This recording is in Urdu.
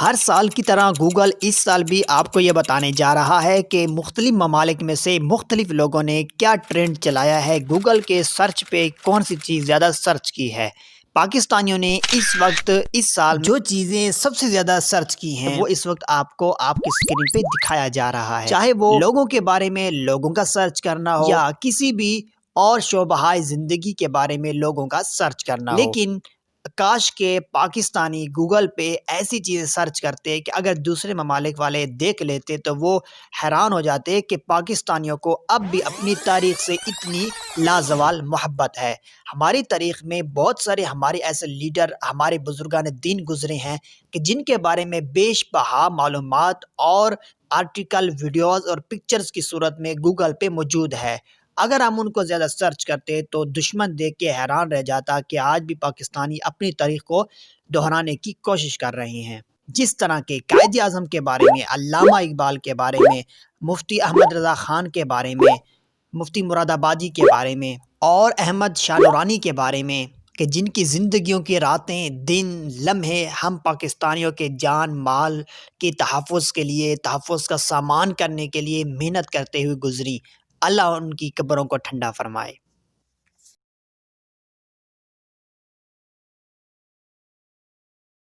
ہر سال کی طرح گوگل اس سال بھی آپ کو یہ بتانے جا رہا ہے کہ مختلف ممالک میں سے مختلف لوگوں نے کیا ٹرینڈ چلایا ہے، گوگل کے سرچ پہ کون سی چیز زیادہ سرچ کی ہے۔ پاکستانیوں نے اس سال جو چیزیں سب سے زیادہ سرچ کی ہیں وہ اس وقت آپ کو آپ کی اسکرین پہ دکھایا جا رہا ہے، چاہے وہ لوگوں کے بارے میں لوگوں کا سرچ کرنا ہو یا کسی بھی اور شعبہ زندگی کے بارے میں لوگوں کا سرچ کرنا ہو۔ لیکن کاش کے پاکستانی گوگل پہ ایسی چیزیں سرچ کرتے کہ اگر دوسرے ممالک والے دیکھ لیتے تو وہ حیران ہو جاتے کہ پاکستانیوں کو اب بھی اپنی تاریخ سے اتنی لازوال محبت ہے۔ ہماری تاریخ میں بہت سارے ہمارے ایسے لیڈر، ہمارے بزرگان دین گزرے ہیں کہ جن کے بارے میں بیش بہا معلومات اور آرٹیکل، ویڈیوز اور پکچرز کی صورت میں گوگل پہ موجود ہے۔ اگر ہم ان کو زیادہ سرچ کرتے تو دشمن دیکھ کے حیران رہ جاتا کہ آج بھی پاکستانی اپنی تاریخ کو دہرانے کی کوشش کر رہے ہیں۔ جس طرح کے قائد اعظم کے بارے میں، علامہ اقبال کے بارے میں، مفتی احمد رضا خان کے بارے میں، مفتی مراد آبادی کے بارے میں اور احمد شاہ نورانی کے بارے میں، کہ جن کی زندگیوں کی راتیں، دن، لمحے ہم پاکستانیوں کے جان مال کے تحفظ کے لیے، تحفظ کا سامان کرنے کے لیے محنت کرتے ہوئے گزری۔ اللہ ان کی قبروں کو ٹھنڈا فرمائے۔